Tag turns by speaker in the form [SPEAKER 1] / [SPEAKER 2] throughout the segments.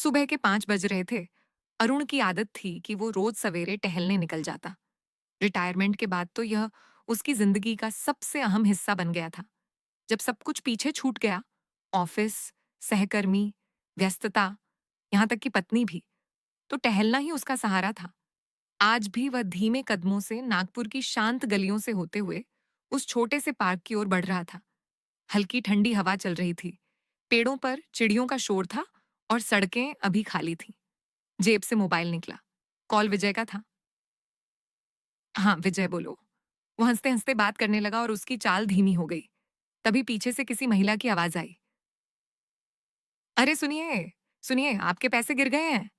[SPEAKER 1] सुबह के 5 बज रहे थे। अरुण की आदत थी कि वो रोज सवेरे टहलने निकल जाता। रिटायरमेंट के बाद तो यह उसकी जिंदगी का सबसे अहम हिस्सा बन गया था। जब सब कुछ पीछे छूट गया, ऑफिस, सहकर्मी, व्यस्तता, यहाँ तक कि पत्नी भी, तो टहलना ही उसका सहारा था। आज भी वह धीमे कदमों से नागपुर की शांत गलियों से होते हुए उस छोटे से पार्क की ओर बढ़ रहा था। हल्की ठंडी हवा चल रही थी, पेड़ों पर चिड़ियों का शोर था और सड़कें अभी खाली थीं। जेब से मोबाइल निकला। कॉल विजय का था। हाँ, विजय बोलो। वो हंसते-हंसते बात करने लगा और उसकी चाल धीमी हो गई। तभी पीछे से किसी महिला की आवाज आई। अरे सुनिए, सुनिए, आपके पैसे गिर गए हैं।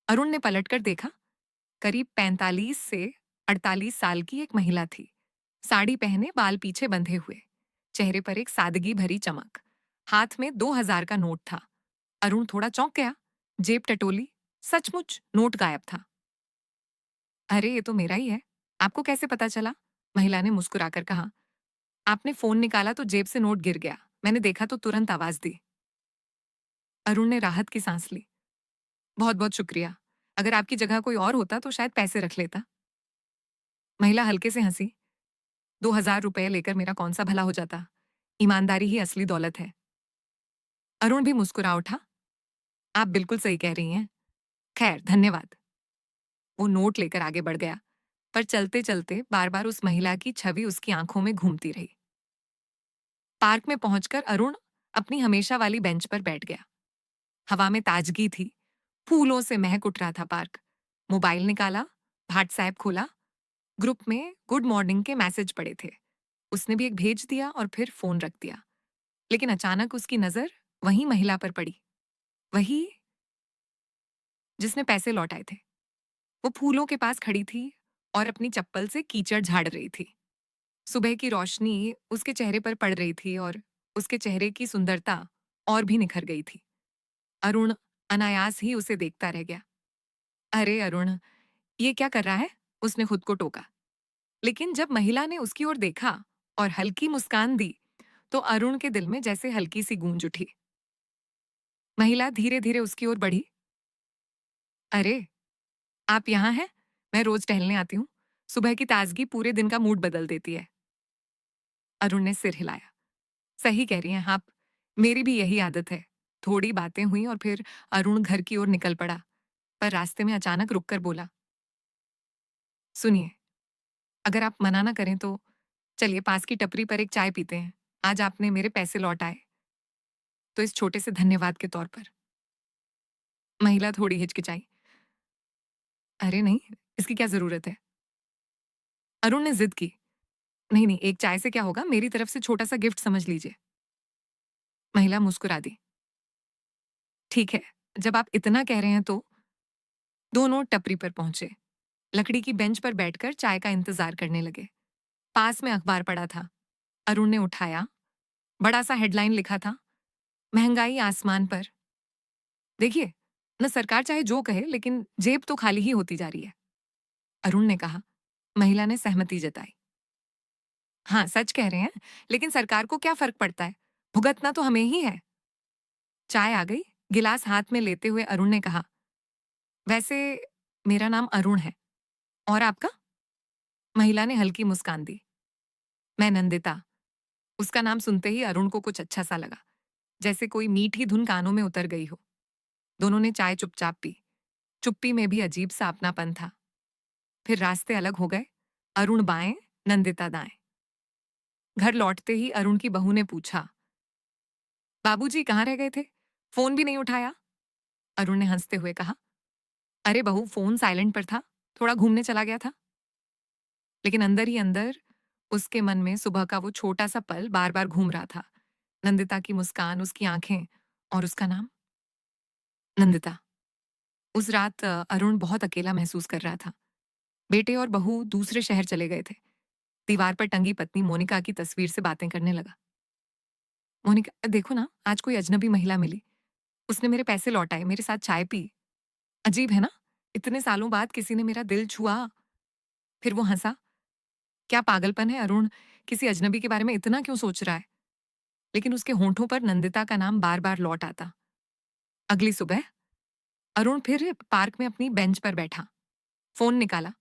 [SPEAKER 1] अरुण ने पलटकर देखा। करीब 45 से 48 साल की एक महिला थी। साड़ी पहने, बाल पीछे बंधे हुए। चेहरे पर एक सादगी भरी चमक। हाथ में 2000 का नोट था। अरुण थोड़ा चौंक गया। जेब टटोली। सचमुच नोट गायब था। अरे ये तो मेरा ही है। आपको कैसे पता चला? महिला ने मुस्कुराकर कहा। आपने फोन निकाला तो जेब से नोट गिर गया। मैंने देखा तो तुरंत आवाज दी। अरुण ने राहत की सांस ली। बहुत बहुत शुक्रिया। अगर आपकी जगह कोई और होता तो शायद पैसे रख लेता। महिला हल्के से हंसी। 2000 रुपए लेकर मेरा कौन सा भला हो जाता। ईमानदारी ही असली दौलत है। अरुण भी मुस्कुरा उठा। आप बिल्कुल सही कह रही हैं। खैर, धन्यवाद। वो नोट लेकर आगे बढ़ गया, पर चलते चलते बार बार उस महिला की छवि उसकी आंखों में घूमती रही। पार्क में पहुंचकर अरुण अपनी हमेशा वाली बेंच पर बैठ गया। हवा में ताजगी थी। फूलों से महक उठ रहा था पार्क। मोबाइल निकाला, व्हाट्सएप खोला। ग्रुप में गुड मॉर्निंग के मैसेज पड़े थे। उसने भी एक भेज दिया और फिर फोन रख दिया। लेकिन अचानक उसकी नजर वही महिला पर पड़ी। वही जिसने पैसे लौटाए थे। वो फूलों के पास खड़ी थी और अपनी चप्पल से कीचड़ झाड़ रही थी। सुबह की रोशनी उसके चेहरे पर पड़ रही थी और उसके चेहरे की सुंदरता और भी निखर गई थी। अरुण अनायास ही उसे देखता रह गया। अरे अरुण, ये क्या कर रहा है? उसने खुद को टोका। लेकिन जब महिला ने उसकी ओर देखा और हल्की मुस्कान दी, तो अरुण के दिल में जैसे हल्की सी गूंज उठी। महिला धीरे धीरे उसकी ओर बढ़ी। अरे, आप यहाँ हैं? मैं रोज टहलने आती हूँ। सुबह की ताजगी पूरे दिन का मूड बदल देती है। अरुण ने सिर हिलाया। सही कह रही हैं आप। मेरी भी यही आदत है। थोड़ी बातें हुई और फिर अरुण घर की ओर निकल पड़ा, पर रास्ते में अचानक रुककर बोला। सुनिए, अगर आप मना ना करें तो चलिए पास की टपरी पर एक चाय पीते हैं। आज आपने मेरे पैसे लौटाए, तो इस छोटे से धन्यवाद के तौर पर। महिला थोड़ी हिचकिचाई। अरे नहीं, इसकी क्या जरूरत है? अरुण ने जिद की। नहीं नहीं, एक चाय से क्या होगा, मेरी तरफ से छोटा सा गिफ्ट समझ लीजिए। महिला मुस्कुरा दी। ठीक है, जब आप इतना कह रहे हैं तो। दोनों टपरी पर पहुंचे। लकड़ी की बेंच पर बैठकर चाय का इंतजार करने लगे। पास में अखबार पड़ा था। अरुण ने उठाया। बड़ा सा हेडलाइन लिखा था, महंगाई आसमान पर। देखिए, न सरकार चाहे जो कहे, लेकिन जेब तो खाली ही होती जा रही है। अरुण ने कहा। महिला ने सहमति जताई। हाँ, सच कह रहे हैं, लेकिन सरकार को क्या फर्क पड़ता है? भुगतना तो हमें ही है। चाय आ गई। गिलास हाथ में लेते हुए अरुण ने कहा। वैसे मेरा नाम अरुण है। और आपका? महिला ने हल्की मुस्कान दी। मैं नंदिता। उसका नाम सुनते ही अरुण को कुछ अच्छा सा लगा, जैसे कोई मीठी धुन कानों में उतर गई हो। दोनों ने चाय चुपचाप पी। चुप्पी में भी अजीब सा अपनापन था। फिर रास्ते अलग हो गए। अरुण बाएं, नंदिता दाएं। घर लौटते ही अरुण की बहू ने पूछा, बाबूजी कहाँ रह गए थे? फोन भी नहीं उठाया। अरुण ने हंसते हुए कहा, अरे बहू, फोन साइलेंट पर था, थोड़ा घूमने चला गया था। लेकिन अंदर ही अंदर उसके मन में सुबह का वो छोटा सा पल बार बार घूम रहा था। नंदिता की मुस्कान, उसकी आंखें और उसका नाम, नंदिता। उस रात अरुण बहुत अकेला महसूस कर रहा था। बेटे और बहू दूसरे शहर चले गए थे। दीवार पर टंगी पत्नी मोनिका की तस्वीर से बातें करने लगा। मोनिका, देखो ना, आज कोई अजनबी महिला मिली। उसने मेरे पैसे लौटाए, मेरे साथ चाय पी। अजीब है ना? इतने सालों बाद किसी ने मेरा दिल छुआ। फिर वो हंसा। क्या पागलपन है अरुण, किसी अजनबी के बारे में इतना क्यों सोच रहा है? लेकिन उसके होंठों पर नंदिता का नाम बार बार लौट आता। अगली सुबह अरुण फिर पार्क में अपनी बेंच पर बैठा, फोन निकाला,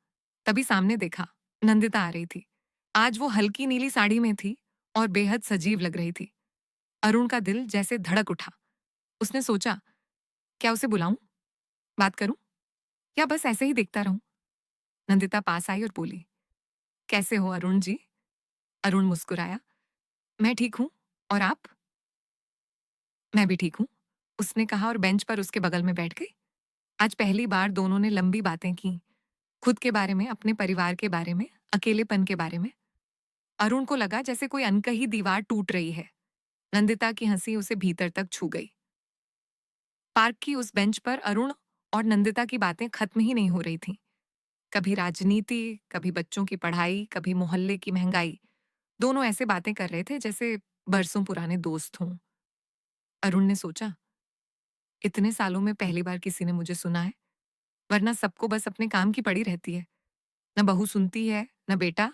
[SPEAKER 1] तभी सामने देखा, नंदिता आ रही थी। आज वो हल्की नीली साड़ी में थी और बेहद सजीव लग रही थी। अरुण का दिल जैसे धड़क उठा। उसने सोचा, क्या उसे बुलाऊं, बात करूं, या बस ऐसे ही देखता रहूं? नंदिता पास आई और बोली, कैसे हो अरुण जी? अरुण मुस्कुराया, मैं ठीक हूं, और आप? मैं भी ठीक हूं, उसने कहा और बेंच पर उसके बगल में बैठ गई। आज पहली बार दोनों ने लंबी बातें की, खुद के बारे में, अपने परिवार के बारे में, अकेलेपन के बारे में। अरुण को लगा जैसे कोई अनकही दीवार टूट रही है। नंदिता की हंसी उसे भीतर तक छू गई। पार्क की उस बेंच पर अरुण और नंदिता की बातें खत्म ही नहीं हो रही थीं। कभी राजनीति, कभी बच्चों की पढ़ाई, कभी मोहल्ले की महंगाई। दोनों ऐसे बातें कर रहे थे जैसे बरसों पुराने दोस्त हों। अरुण ने सोचा, इतने सालों में पहली बार किसी ने मुझे सुना है, वरना सबको बस अपने काम की पड़ी रहती है। न बहू सुनती है, न बेटा,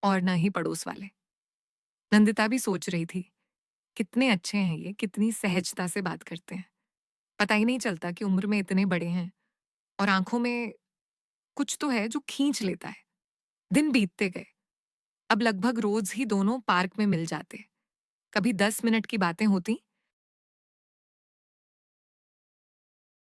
[SPEAKER 1] और न ही पड़ोस वाले। नंदिता भी सोच रही थी, कितने अच्छे हैं ये, कितनी सहजता से बात करते हैं। पता ही नहीं चलता कि उम्र में इतने बड़े हैं, और आंखों में कुछ तो है जो खींच लेता है। दिन बीतते गए। अब लगभग रोज ही दोनों पार्क में मिल जाते। कभी 10 मिनट की बातें होती,